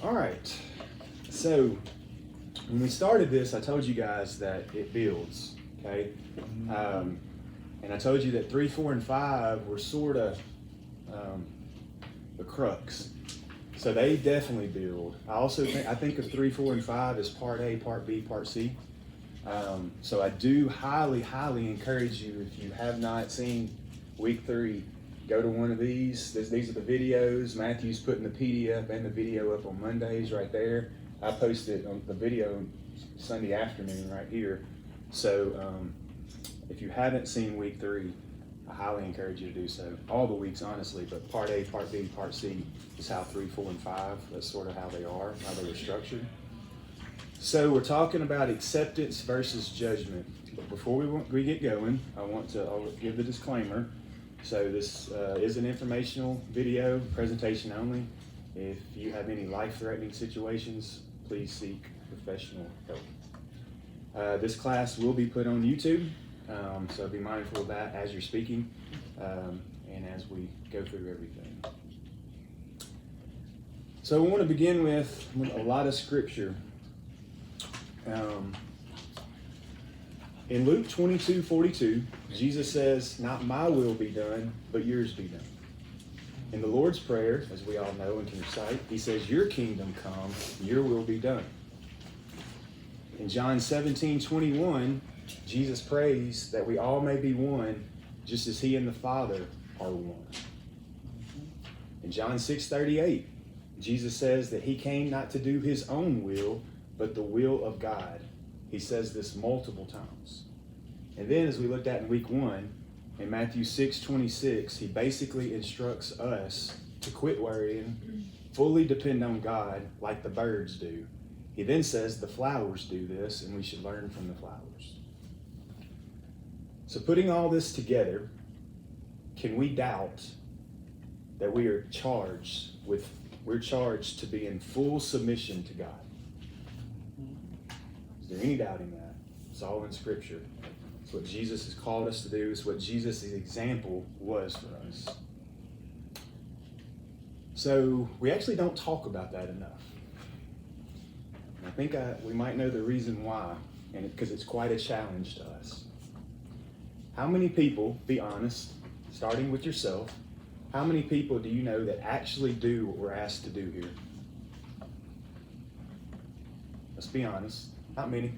All right. So when we started this, I told you guys that it builds. Okay. And I told you that 3, 4, and 5 were sort of the crux. So they definitely build. I think of 3, 4, and 5 as part A, part B, part C. So I do highly, highly encourage you, if you have not seen week 3, go to one of these. These are the videos. Matthew's putting the PDF and the video up on Mondays right there. I posted on the video Sunday afternoon right here. So if you haven't seen week 3, I highly encourage you to do so. All the weeks, honestly, but part A, part B, part C is how 3, 4, and 5, that's sort of how they are, how they were structured. So we're talking about acceptance versus judgment. But before we get going, I'll give the disclaimer. So this is an informational video, presentation only. If you have any life-threatening situations, please seek professional help. This class will be put on YouTube, so be mindful of that as you're speaking and as we go through everything. So we want to begin with a lot of scripture. In Luke 22:42, Jesus says, "Not my will be done, but yours be done." In the Lord's Prayer, as we all know and can recite, he says, "Your kingdom come, your will be done." In John 17:21, Jesus prays that we all may be one, just as he and the Father are one. In John 6:38, Jesus says that he came not to do his own will, but the will of God. He says this multiple times. And then, as we looked at in week 1, in Matthew 6:26, he basically instructs us to quit worrying, fully depend on God like the birds do. He then says the flowers do this, and we should learn from the flowers. So putting all this together, can we doubt that we're charged to be in full submission to God? Is there any doubt in that? It's all in Scripture. It's what Jesus has called us to do. It's what Jesus' example was for us. So we actually don't talk about that enough. And I think we might know the reason why, and because it's quite a challenge to us. How many people, be honest, starting with yourself, how many people do you know that actually do what we're asked to do here? Let's be honest. Not many.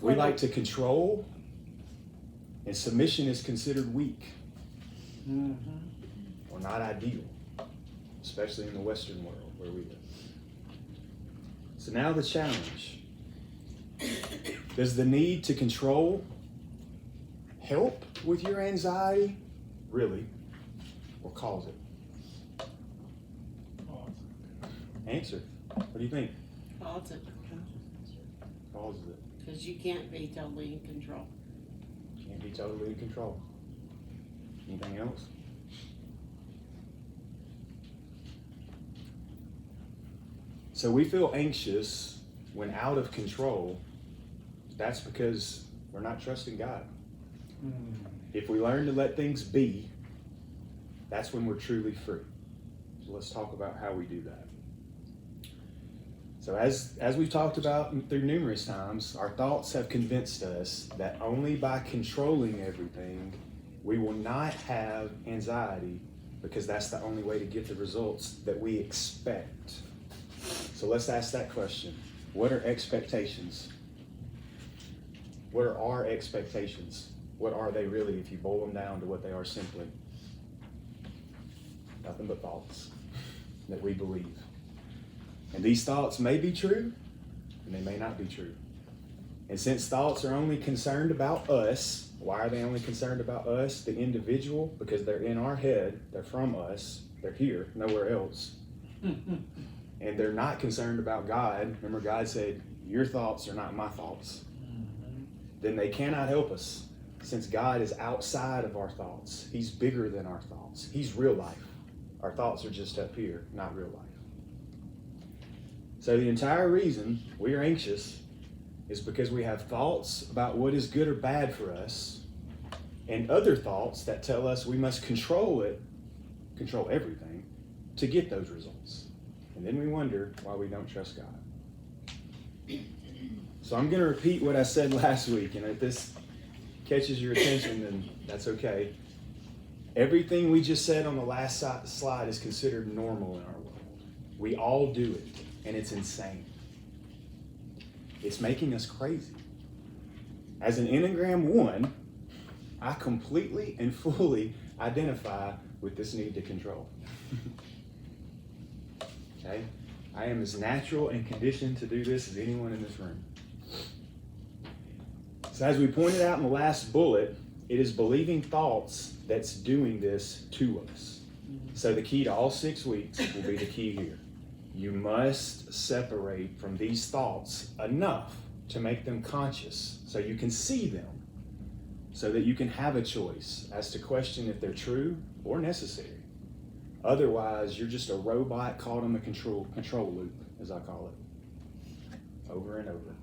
We like to control, and submission is considered weak or not ideal, especially in the Western world where we live. So now the challenge. Does the need to control help with your anxiety, really, or cause it? Answer. What do you think? Causes it. Causes it. Because you can't be totally in control. Can't be totally in control. Anything else? So we feel anxious when out of control. That's because we're not trusting God. If we learn to let things be, that's when we're truly free. So let's talk about how we do that. So as we've talked about through numerous times, our thoughts have convinced us that only by controlling everything, we will not have anxiety, because that's the only way to get the results that we expect. So let's ask that question. What are expectations? What are our expectations? What are they really if you boil them down to what they are simply? Nothing but thoughts that we believe. And these thoughts may be true, and they may not be true. And since thoughts are only concerned about us, why are they only concerned about us, the individual? Because they're in our head, they're from us, they're here, nowhere else. And they're not concerned about God. Remember, God said, your thoughts are not my thoughts. Then they cannot help us, since God is outside of our thoughts. He's bigger than our thoughts. He's real life. Our thoughts are just up here, not real life. So the entire reason we are anxious is because we have thoughts about what is good or bad for us, and other thoughts that tell us we must control everything to get those results. And then we wonder why we don't trust God. So I'm going to repeat what I said last week, and if this catches your attention, then that's okay. Everything we just said on the last slide is considered normal in our world. We all do it, and it's insane. It's making us crazy. As an Enneagram 1, I completely and fully identify with this need to control. Okay? I am as natural and conditioned to do this as anyone in this room. So as we pointed out in the last bullet, it is believing thoughts that's doing this to us. So the key to all 6 weeks will be the key here. You must separate from these thoughts enough to make them conscious so you can see them, so that you can have a choice as to question if they're true or necessary. Otherwise, you're just a robot caught in the control loop, as I call it, over and over.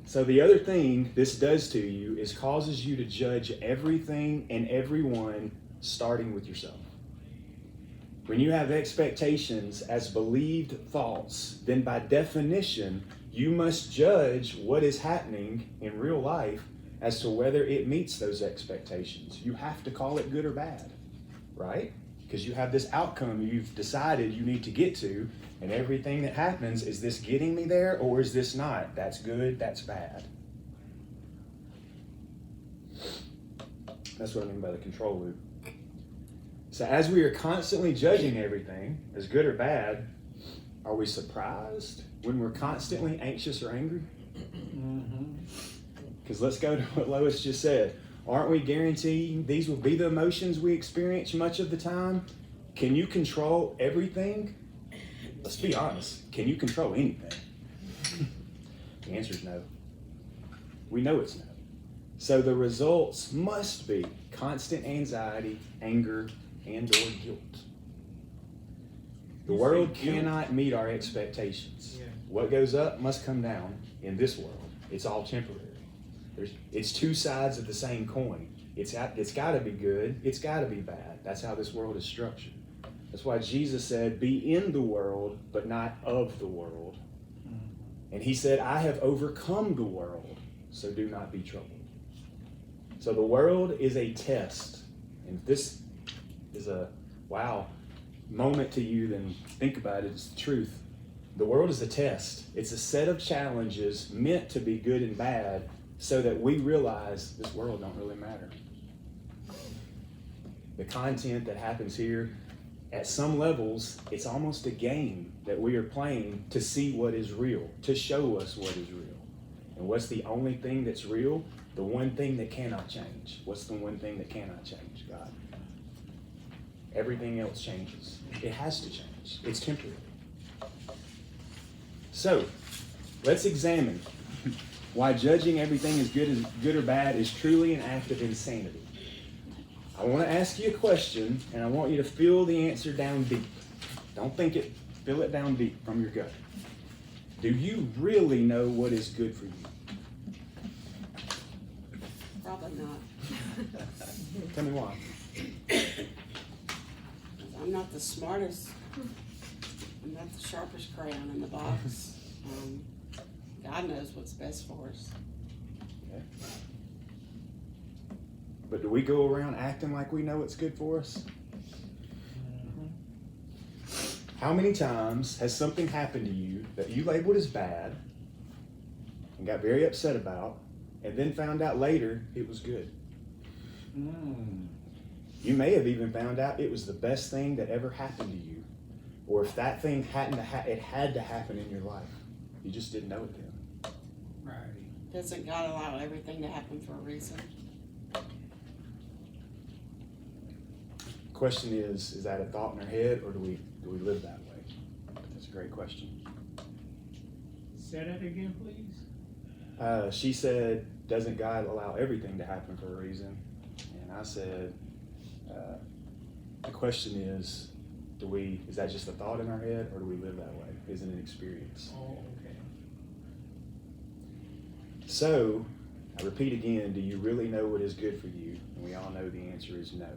So the other thing this does to you is causes you to judge everything and everyone, starting with yourself. When you have expectations as believed thoughts, then by definition, you must judge what is happening in real life as to whether it meets those expectations. You have to call it good or bad, right? Because you have this outcome you've decided you need to get to, and everything that happens, is this getting me there or is this not? That's good, that's bad. That's what I mean by the control loop. So as we are constantly judging everything as good or bad, are we surprised when we're constantly anxious or angry? Because let's go to what Lois just said. Aren't we guaranteeing these will be the emotions we experience much of the time? Can you control everything? Let's be honest. Can you control anything? The answer is no. We know it's no. So the results must be constant anxiety, anger, and or guilt. The world cannot meet our expectations. Yeah. What goes up must come down in this world. It's all temporary. It's two sides of the same coin. It's got to be good. It's got to be bad. That's how this world is structured. That's why Jesus said, be in the world, but not of the world. And he said, I have overcome the world, so do not be troubled. So the world is a test. And if this is a wow moment to you, then think about it. It's the truth. The world is a test. It's a set of challenges meant to be good and bad so that we realize this world don't really matter. The content that happens here, at some levels, it's almost a game that we are playing to see what is real, to show us what is real. And what's the only thing that's real? The one thing that cannot change. What's the one thing that cannot change? God. Everything else changes. It has to change. It's temporary. So, let's examine why judging everything as good or bad is truly an act of insanity. I want to ask you a question, and I want you to feel the answer down deep. Don't think it. Feel it down deep from your gut. Do you really know what is good for you? Probably not. Tell me why. I'm not the smartest. I'm not the sharpest crayon in the box. God knows what's best for us. Okay. But do we go around acting like we know what's good for us? How many times has something happened to you that you labeled as bad and got very upset about, and then found out later it was good? You may have even found out it was the best thing that ever happened to you. Or if that thing it had to happen in your life. You just didn't know it then. Right. Doesn't God allow everything to happen for a reason? Question is that a thought in our head, or do we live that way? That's a great question. Say that again, please. She said, doesn't God allow everything to happen for a reason? And I said, the question is that just a thought in our head, or do we live that way? Is it an experience? Oh, okay. So, I repeat again, do you really know what is good for you? And we all know the answer is no.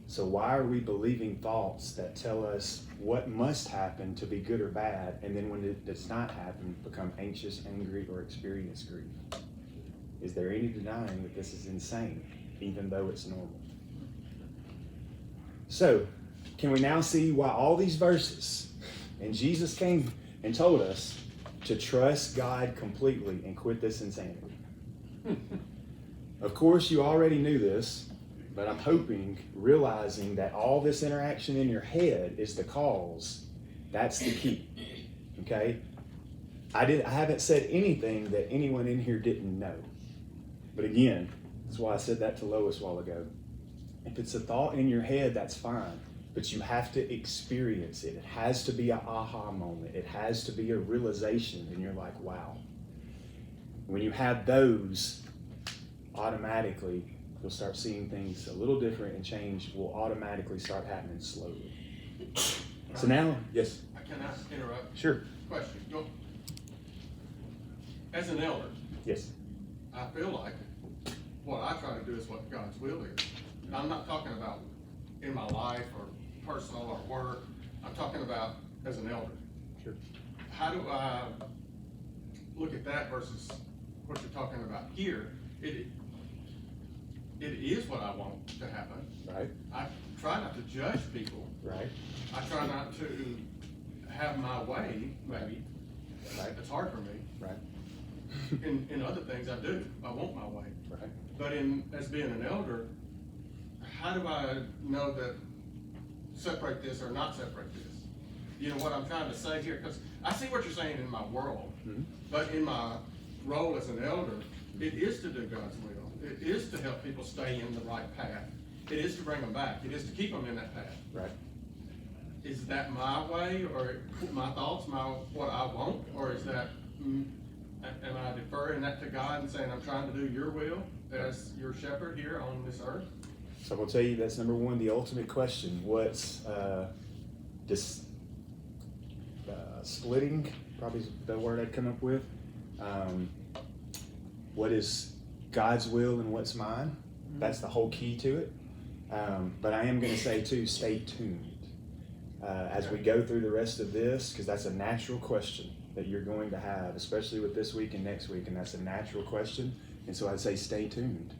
So why are we believing thoughts that tell us what must happen to be good or bad, and then when it does not happen, become anxious, angry, or experience grief? Is there any denying that this is insane, even though it's normal? So, can we now see why all these verses, and Jesus came and told us to trust God completely and quit this insanity? Of course, you already knew this, but I'm hoping, realizing that all this interaction in your head is the cause. That's the key. Okay? I haven't said anything that anyone in here didn't know. But again, that's why I said that to Lois a while ago. If it's a thought in your head, that's fine. But you have to experience it. It has to be an aha moment. It has to be a realization, and you're like, wow. When you have those, automatically, you'll start seeing things a little different, and change will automatically start happening slowly. So now, yes? Can I interrupt? Sure. Question. As an elder, Yes. I feel like what I try to do is what God's will is. I'm not talking about in my life or personal or work. I'm talking about as an elder. Sure. How do I look at that versus what you're talking about here? It is what I want to happen. Right. I try not to judge people. Right. I try not to have my way, maybe. Right. It's hard for me. Right. In other things I do. I want my way. Right. But as being an elder, how do I know that separate this or not separate this? You know what I'm trying to say here? Because I see what you're saying in my world, Mm-hmm. but in my role as an elder, it is to do God's will. It is to help people stay in the right path. It is to bring them back. It is to keep them in that path. Right. Is that my way, or my thoughts, what I want, or is that, am I deferring that to God and saying I'm trying to do your will as your shepherd here on this earth? So I'm going to tell you that's number one, the ultimate question. What's this splitting, probably is the word I'd come up with. What is God's will and what's mine? That's the whole key to it. But I am going to say too, stay tuned as we go through the rest of this, because that's a natural question that you're going to have, especially with this week and next week, and that's a natural question. And so I'd say stay tuned.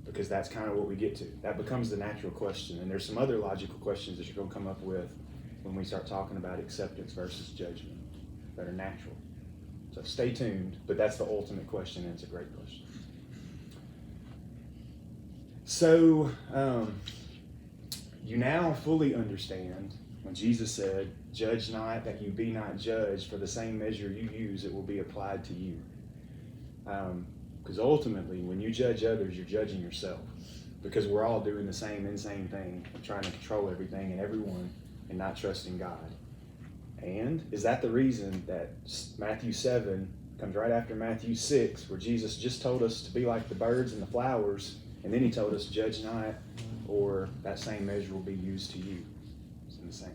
Because that's kind of what we get to. That becomes the natural question. And there's some other logical questions that you're going to come up with when we start talking about acceptance versus judgment that are natural. So stay tuned, but that's the ultimate question, and it's a great question. So you now fully understand when Jesus said, "Judge not that you be not judged, for the same measure you use, it will be applied to you." Because ultimately, when you judge others, you're judging yourself. Because we're all doing the same insane thing of trying to control everything and everyone and not trusting God. And is that the reason that Matthew 7 comes right after Matthew 6, where Jesus just told us to be like the birds and the flowers, and then he told us, "Judge not, or that same measure will be used to you." It's in the same,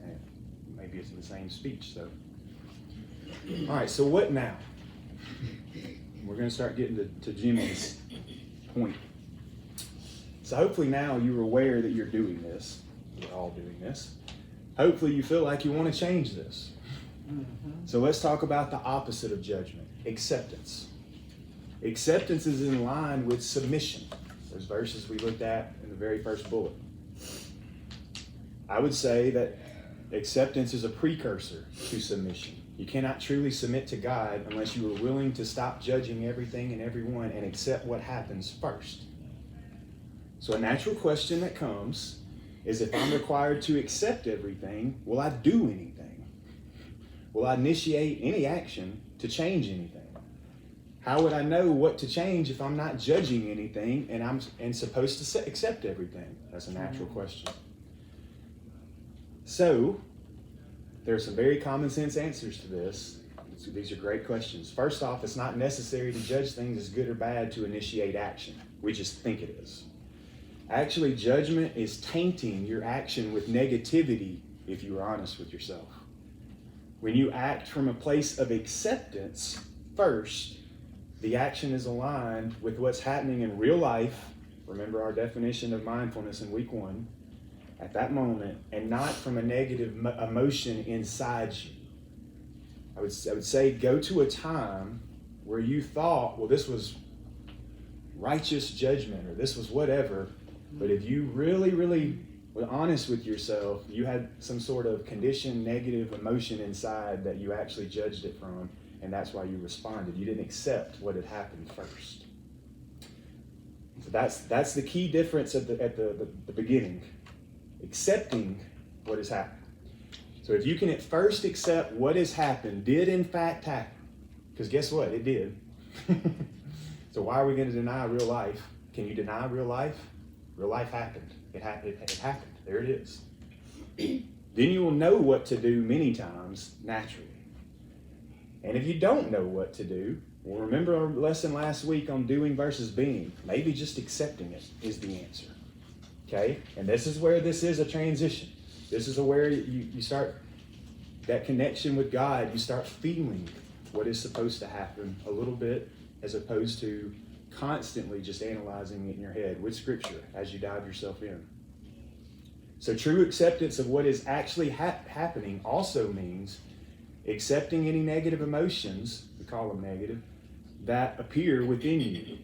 maybe it's in the same speech. So, all right. So what now? We're going to start getting to Jimmy's point. So hopefully now you're aware that you're doing this. We're all doing this. Hopefully you feel like you want to change this. So let's talk about the opposite of judgment, acceptance. Acceptance is in line with submission. Those verses we looked at in the very first bullet. I would say that acceptance is a precursor to submission. You cannot truly submit to God unless you are willing to stop judging everything and everyone and accept what happens first. So a natural question that comes is, if I'm required to accept everything, will I do anything? Will I initiate any action to change anything? How would I know what to change if I'm not judging anything and I'm supposed to accept everything? That's a natural question. So there are some very common sense answers to this. These are great questions. First off, it's not necessary to judge things as good or bad to initiate action. We just think it is. Actually, judgment is tainting your action with negativity if you are honest with yourself. When you act from a place of acceptance first, the action is aligned with what's happening in real life. Remember our definition of mindfulness in week 1. at that moment and not from a negative emotion inside you. I would say go to a time where you thought, well, this was righteous judgment or this was whatever, but if you really, really were honest with yourself, you had some sort of conditioned negative emotion inside that you actually judged it from, and that's why you responded. You didn't accept what had happened first. So that's the key difference at the beginning. Accepting what has happened. So if you can at first accept what has happened, did in fact happen, because guess what? It did. So why are we going to deny real life? Can you deny real life? Real life happened. It happened. There it is. Then you will know what to do many times naturally. And if you don't know what to do, well, remember our lesson last week on doing versus being. Maybe just accepting it is the answer. Okay? And this is where this is a transition. This is where you start that connection with God. You start feeling what is supposed to happen a little bit, as opposed to constantly just analyzing it in your head with Scripture as you dive yourself in. So true acceptance of what is actually happening also means accepting any negative emotions, we call them negative, that appear within you.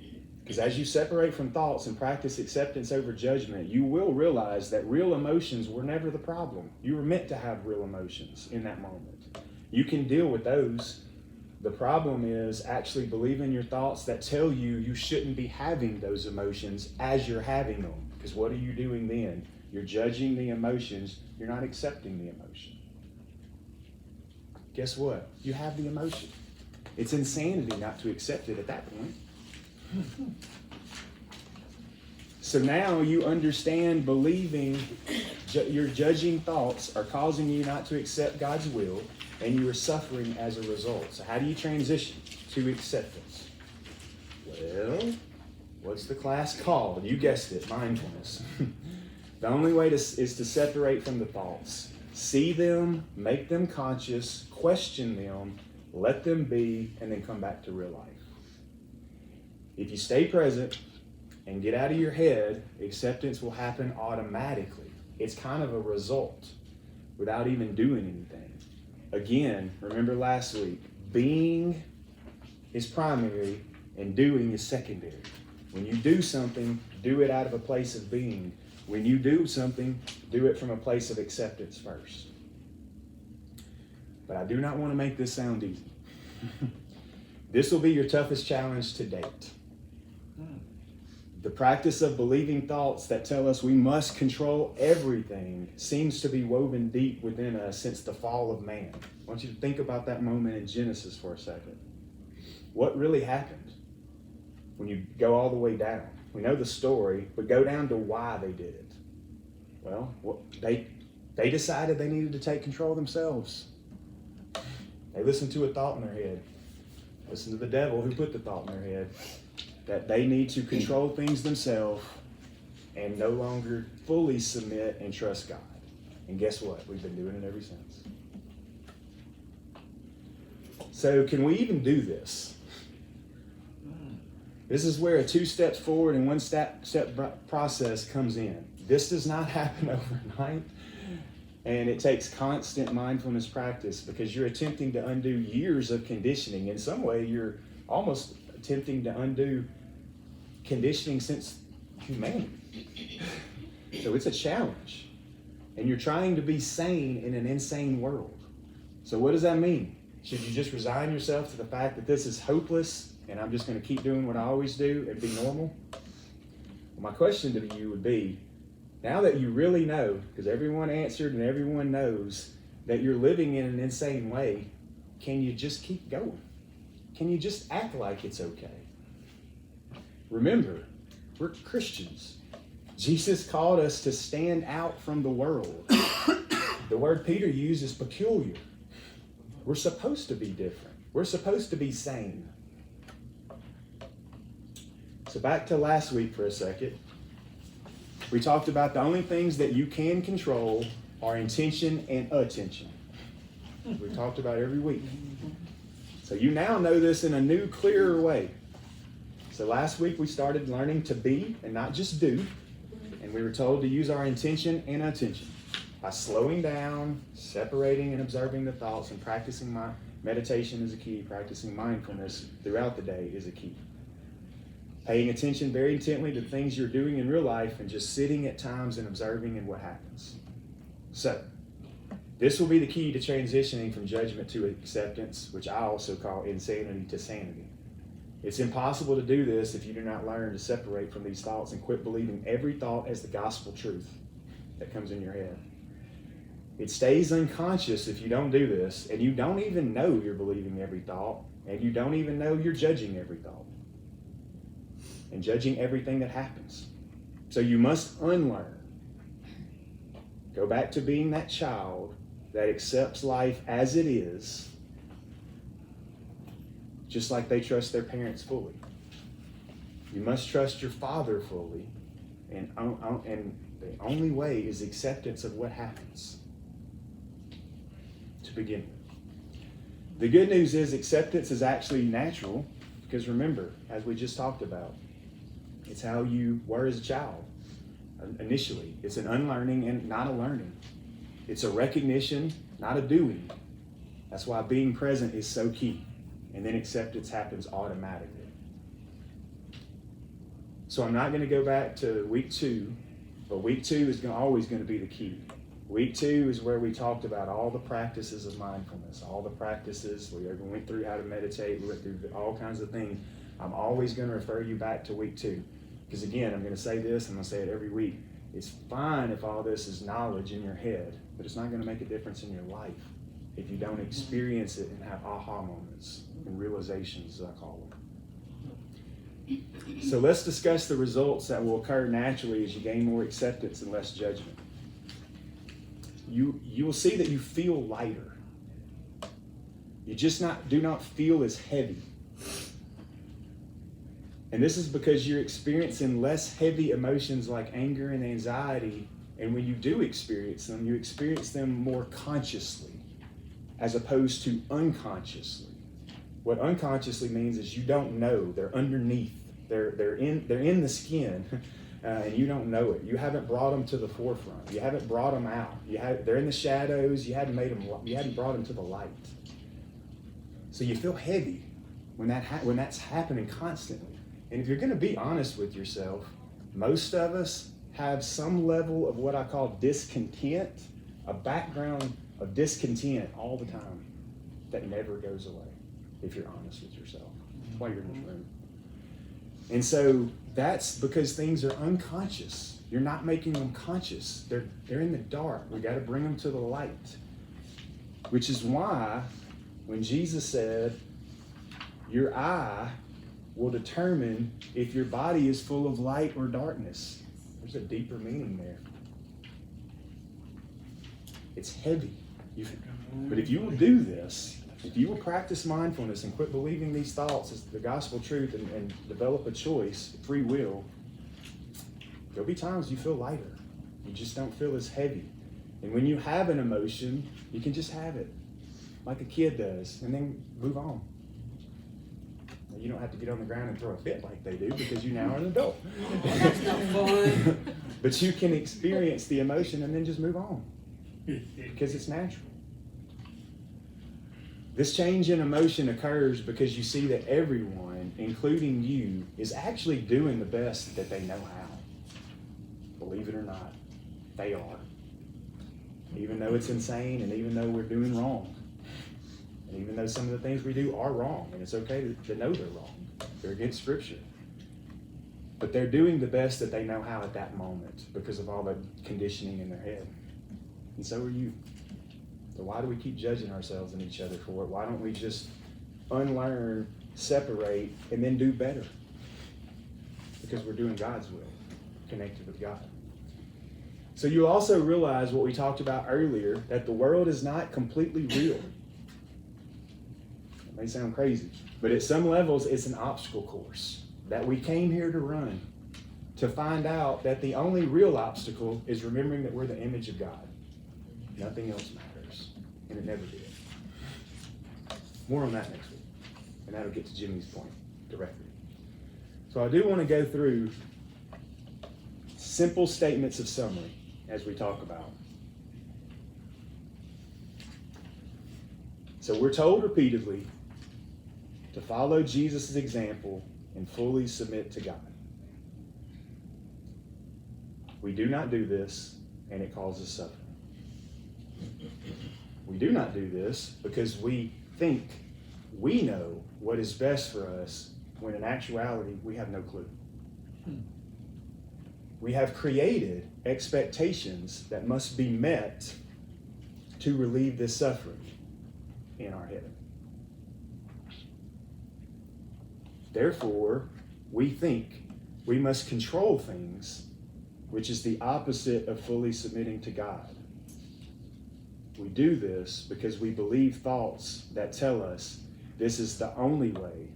Because as you separate from thoughts and practice acceptance over judgment, you will realize that real emotions were never the problem. You were meant to have real emotions in that moment. You can deal with those. The problem is actually believing your thoughts that tell you you shouldn't be having those emotions as you're having them. Because what are you doing then? You're judging the emotions. You're not accepting the emotion. Guess what? You have the emotion. It's insanity not to accept it at that point. So now you understand believing your judging thoughts are causing you not to accept God's will, and you are suffering as a result. So how do you transition to acceptance? Well, what's the class called? You guessed it, mindfulness. The only way is to separate from the thoughts. See them, make them conscious, question them, let them be, and then come back to real life. If you stay present and get out of your head, acceptance will happen automatically. It's kind of a result without even doing anything. Again, remember last week, being is primary and doing is secondary. When you do something, do it out of a place of being. When you do something, do it from a place of acceptance first. But I do not want to make this sound easy. This will be your toughest challenge to date. The practice of believing thoughts that tell us we must control everything seems to be woven deep within us since the fall of man. I want you to think about that moment in Genesis for a second. What really happened when you go all the way down? We know the story, but go down to why they did it. Well, they decided they needed to take control themselves. They listened to a thought in their head. Listen to the devil who put the thought in their head. That they need to control things themselves and no longer fully submit and trust God. And guess what? We've been doing it ever since. So can we even do this? This is where a 2 steps forward and 1 step process comes in. This does not happen overnight. And it takes constant mindfulness practice because you're attempting to undo years of conditioning. In some way, you're almost attempting to undo conditioning since humanity. So it's a challenge. And you're trying to be sane in an insane world. So what does that mean? Should you just resign yourself to the fact that this is hopeless and I'm just going to keep doing what I always do and be normal? Well, my question to you would be, now that you really know, because everyone answered and everyone knows that you're living in an insane way, can you just keep going? Can you just act like it's okay? Remember, we're Christians. Jesus called us to stand out from the world. The word Peter used is peculiar. We're supposed to be different. We're supposed to be sane. So back to last week for a second. We talked about the only things that you can control are intention and attention. We talked about every week. So you now know this in a new, clearer way. So last week we started learning to be and not just do. And And we were told to use our intention and attention by slowing down, separating and observing the thoughts, and practicing meditation is a key. Practicing mindfulness throughout the day is a key. Paying attention very intently to the things you're doing in real life and just sitting at times and observing and what happens. So, this will be the key to transitioning from judgment to acceptance, which I also call insanity to sanity. It's impossible to do this if you do not learn to separate from these thoughts and quit believing every thought as the gospel truth that comes in your head. It stays unconscious if you don't do this, and you don't even know you're believing every thought, and you don't even know you're judging every thought and judging everything that happens. So you must unlearn. Go back to being that child that accepts life as it is, just like they trust their parents fully. You must trust your father fully, and the only way is acceptance of what happens to begin with. The good news is acceptance is actually natural, because remember, as we just talked about, it's how you were as a child initially. It's an unlearning and not a learning. It's a recognition, not a doing. That's why being present is so key. And then acceptance happens automatically. So I'm not going to go back to week 2, but week 2 is always going to be the key. Week 2 is where we talked about all the practices of mindfulness, all the practices. We went through how to meditate. We went through all kinds of things. I'm always going to refer you back to week 2. Because again, I'm going to say this, I'm going to say it every week. It's fine if all this is knowledge in your head, but it's not going to make a difference in your life if you don't experience it and have aha moments and realizations, as I call them. So let's discuss the results that will occur naturally as you gain more acceptance and less judgment. You will see that you feel lighter. You just do not feel as heavy. And this is because you're experiencing less heavy emotions like anger and anxiety. And when you do experience them, you experience them more consciously as opposed to unconsciously. What unconsciously means is you don't know. They're underneath. They're in the skin, and you don't know it. You haven't brought them to the forefront. You haven't brought them out. They're in the shadows. You hadn't brought them to the light. So you feel heavy when that's happening constantly. And if you're going to be honest with yourself, most of us have some level of what I call discontent, a background of discontent all the time that never goes away, if you're honest with yourself while you're in this room. And so that's because things are unconscious. You're not making them conscious. They're in the dark. We got to bring them to the light. Which is why when Jesus said, your eye will determine if your body is full of light or darkness. There's a deeper meaning there. It's heavy. But if you will do this, if you will practice mindfulness and quit believing these thoughts as the gospel truth and develop a choice, free will, there'll be times you feel lighter. You just don't feel as heavy. And when you have an emotion, you can just have it like a kid does and then move on. You don't have to get on the ground and throw a fit like they do because you now are an adult. That's not fun. But you can experience the emotion and then just move on because it's natural. This change in emotion occurs because you see that everyone, including you, is actually doing the best that they know how. Believe it or not, they are. Even though it's insane and even though we're doing wrong. And even though some of the things we do are wrong, and it's okay to know they're wrong. They're against Scripture. But they're doing the best that they know how at that moment because of all the conditioning in their head. And so are you. So why do we keep judging ourselves and each other for it? Why don't we just unlearn, separate, and then do better? Because we're doing God's will, connected with God. So you also realize what we talked about earlier, that the world is not completely real. May sound crazy, but at some levels it's an obstacle course that we came here to run, to find out that the only real obstacle is remembering that we're the image of God. Nothing else matters, and it never did. More on that next week, and that'll get to Jimmy's point directly. So I do want to go through simple statements of summary as we talk about. So we're told repeatedly to follow Jesus' example and fully submit to God. We do not do this, and it causes suffering. We do not do this because we think we know what is best for us, when in actuality, we have no clue. We have created expectations that must be met to relieve this suffering in our head. Therefore, we think we must control things, which is the opposite of fully submitting to God. We do this because we believe thoughts that tell us this is the only way,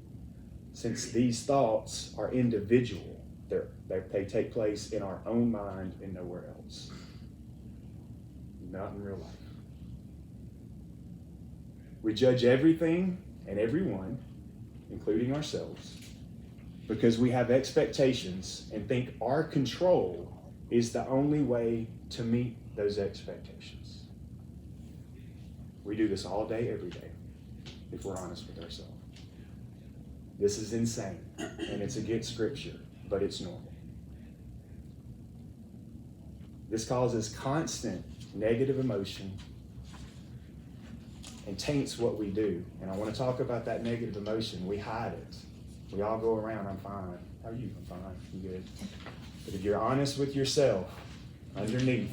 since these thoughts are individual. They take place in our own mind and nowhere else. Not in real life. We judge everything and everyone, including ourselves, because we have expectations and think our control is the only way to meet those expectations. We do this all day, every day, if we're honest with ourselves. This is insane, and it's against Scripture, but it's normal. This causes constant negative emotion and taints what we do. And I want to talk about that negative emotion. We hide it. We all go around, I'm fine. How are you? I'm fine. I'm good. But if you're honest with yourself, underneath,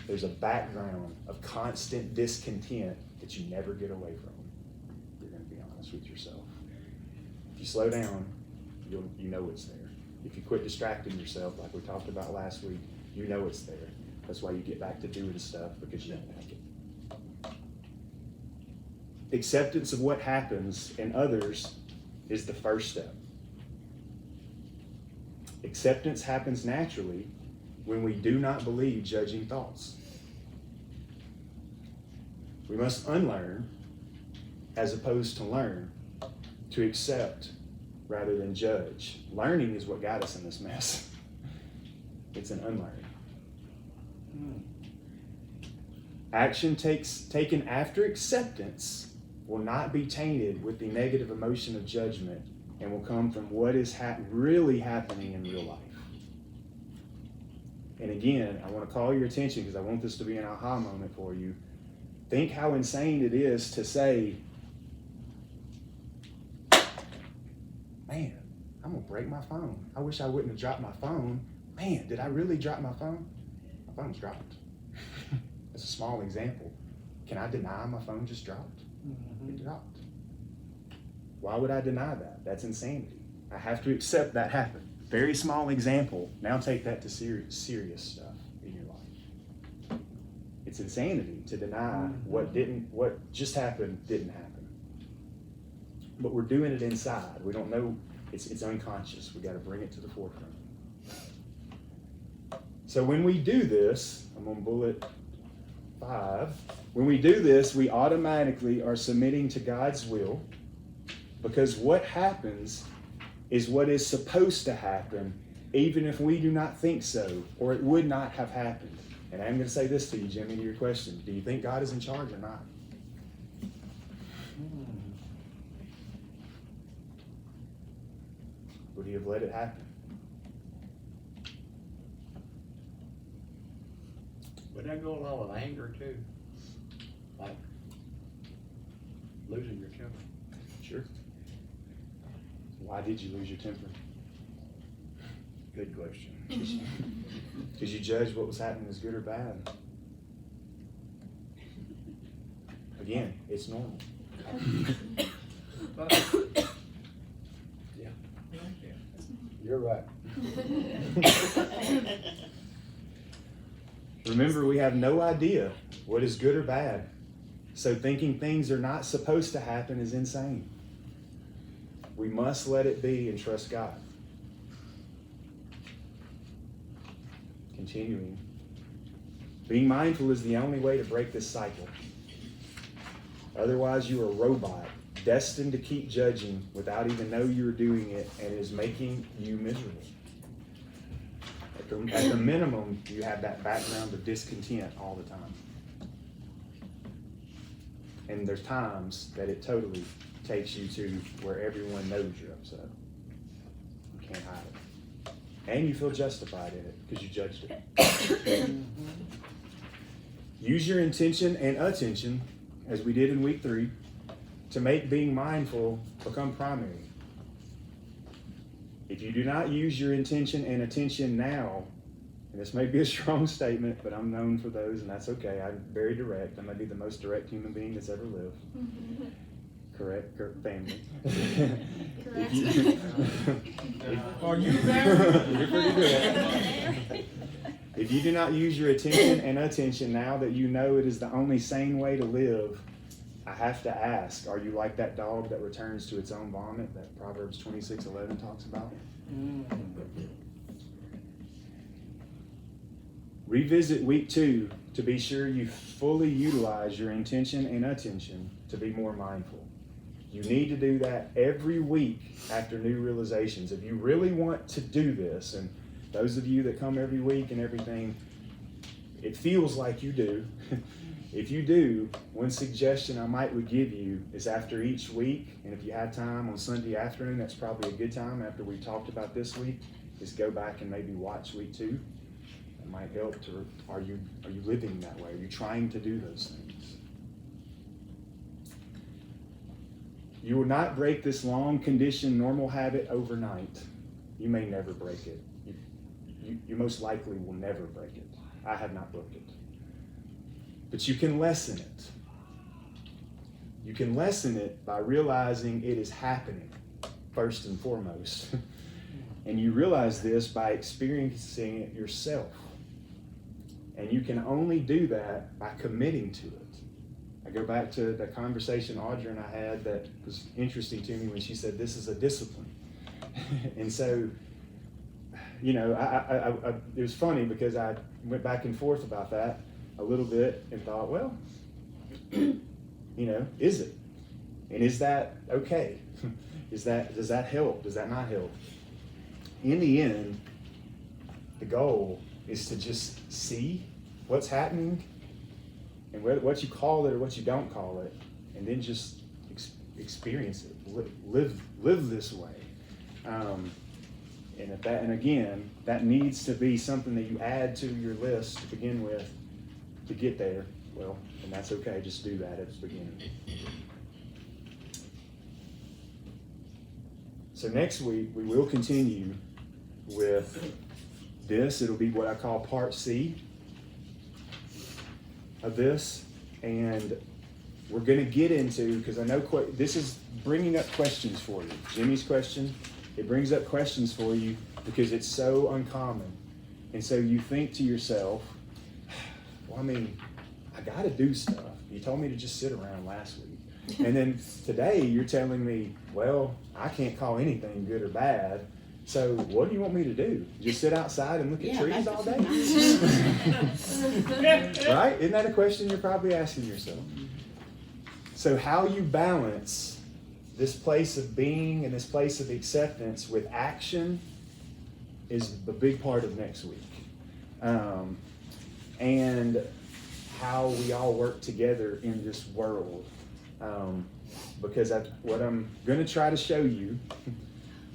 there's a background of constant discontent that you never get away from. You're going to be honest with yourself. If you slow down, you know it's there. If you quit distracting yourself, like we talked about last week, you know it's there. That's why you get back to doing stuff, because you don't like it. Acceptance of what happens in others is the first step. Acceptance happens naturally when we do not believe judging thoughts. We must unlearn, as opposed to learn, to accept rather than judge. Learning is what got us in this mess. It's an unlearning. Action taken after acceptance will not be tainted with the negative emotion of judgment and will come from what is really happening in real life. And again, I want to call your attention, because I want this to be an aha moment for you. Think how insane it is to say, man, I'm going to break my phone. I wish I wouldn't have dropped my phone. Man, did I really drop my phone? My phone's dropped. That's a small example. Can I deny my phone just dropped? It dropped. Why would I deny that? That's insanity. I have to accept that happened. Very small example. Now take that to serious stuff in your life. It's insanity to deny what just happened didn't happen. But we're doing it inside. We don't know. It's unconscious. We got to bring it to the forefront. So when we do this, I'm on bullet 5. When we do this, we automatically are submitting to God's will, because what happens is what is supposed to happen, even if we do not think so, or it would not have happened. And I'm going to say this to you, Jimmy, to your question. Do you think God is in charge or not? Would he have let it happen? Would that go along with anger too? Like losing your temper? Sure. Why did you lose your temper? Good question. Because you judged what was happening as good or bad. Again, it's normal. Yeah. You're right. Remember, we have no idea what is good or bad. So thinking things are not supposed to happen is insane. We must let it be and trust God. Continuing. Being mindful is the only way to break this cycle. Otherwise, you are a robot, destined to keep judging without even know you're doing it, and it is making you miserable. at the minimum, you have that background of discontent all the time. And there's times that it totally takes you to where everyone knows you're upset. You can't hide it. And you feel justified in it because you judged it. Use your intention and attention, as we did in week 3, to make being mindful become primary. If you do not use your intention and attention now, and this may be a strong statement, but I'm known for those, and that's okay. I'm very direct. I may be the most direct human being that's ever lived. Correct, family. Correct. Are you there? You're pretty good. If you do not use your attention and attention now that you know it is the only sane way to live, I have to ask, are you like that dog that returns to its own vomit that Proverbs 26:11 talks about? Revisit week 2 to be sure you fully utilize your intention and attention to be more mindful. You need to do that every week after new realizations. If you really want to do this, and those of you that come every week and everything, it feels like you do. If you do, one suggestion I would give you is after each week, and if you have time on Sunday afternoon, that's probably a good time after we talked about this week, is go back and maybe watch week 2. It might help to, are you living that way? Are you trying to do those things? You will not break this long conditioned normal habit overnight. You may never break it. You most likely will never break it. I have not broke it. But you can lessen it. You can lessen it by realizing it is happening, first and foremost. And you realize this by experiencing it yourself. And you can only do that by committing to it. I go back to the conversation Audrey and I had that was interesting to me when she said this is a discipline. And so, you know, it was funny because I went back and forth about that a little bit and thought, well, you know, is it? And is that okay? Does that help? Does that not help? In the end, the goal is to just see what's happening and what you call it or what you don't call it, and then just experience it, live this way. And again, that needs to be something that you add to your list to begin with to get there. Well, and that's okay. Just do that at the beginning. So next week we will continue with this. It'll be what I call part C of this, and we're going to get into, because I know this is bringing up questions for you. Jimmy's question, it brings up questions for you because it's so uncommon. And so you think to yourself, well, I mean, I got to do stuff. You told me to just sit around last week. And then today you're telling me, well, I can't call anything good or bad. So what do you want me to do? Just sit outside and look at trees all day? Right? Isn't that a question you're probably asking yourself? So how you balance this place of being and this place of acceptance with action is a big part of next week. And how we all work together in this world. Because what I'm going to try to show you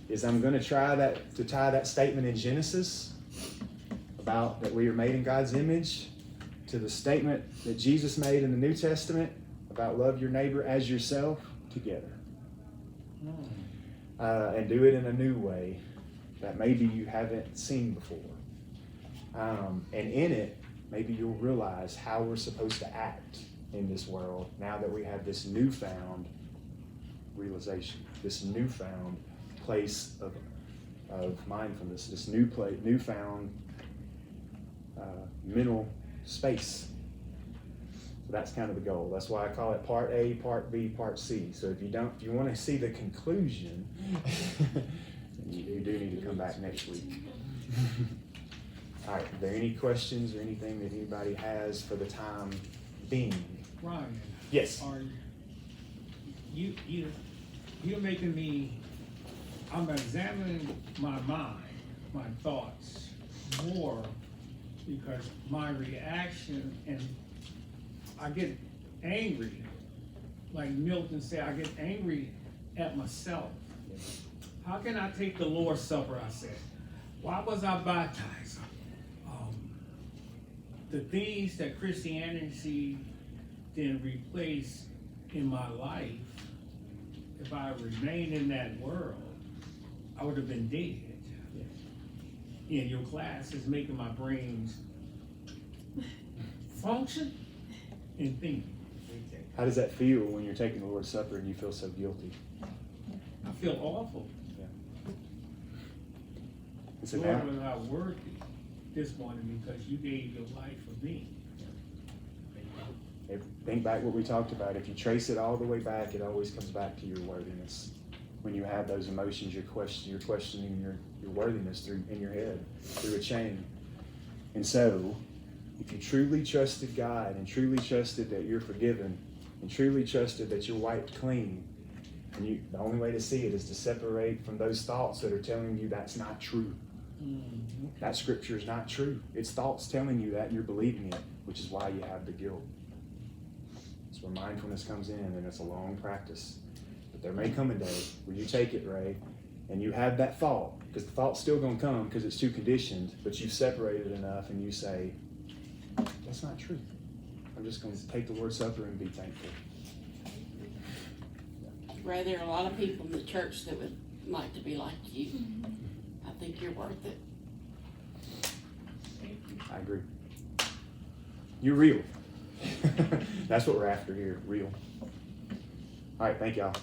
is I'm going to try to tie that statement in Genesis about that we are made in God's image to the statement that Jesus made in the New Testament about love your neighbor as yourself together. And do it in a new way that maybe you haven't seen before. And in it, maybe you'll realize how we're supposed to act in this world now that we have this newfound realization, this newfound place of mindfulness, this newfound mental space. So that's kind of the goal. That's why I call it part A, part B, part C. So if you want to see the conclusion, you do need to come back next week. All right, are there any questions or anything that anybody has for the time being? Ryan. Yes. Are you're making me, I'm examining my mind, my thoughts, more because my reaction, and I get angry. Like Milton said, I get angry at myself. How can I take the Lord's Supper, I said? Why was I baptized? The things that Christianity didn't replace in my life, if I remained in that world, I would have been dead. And your class is making my brains function and think. How does that feel when you're taking the Lord's Supper and you feel so guilty? I feel awful. So Lord, now, was I worthy this morning because you gave your life for me. think back what we talked about. If you trace it all the way back, it always comes back to your worthiness. When you have those emotions, you're questioning your worthiness in your head, through a chain. And so, if you truly trusted God and truly trusted that you're forgiven and truly trusted that you're wiped clean, and the only way to see it is to separate from those thoughts that are telling you that's not true. That scripture is not true. It's thoughts telling you that and you're believing it, which is why you have the guilt. That's where mindfulness comes in, and it's a long practice. But there may come a day where you take it, Ray, and you have that thought, because the thought's still going to come because it's too conditioned, but you've separated enough and you say, that's not true. I'm just going to take the Lord's Supper and be thankful. Ray, there are a lot of people in the church that would like to be like you. I think you're worth it. I agree. You're real. That's what we're after here, real. All right, thank y'all.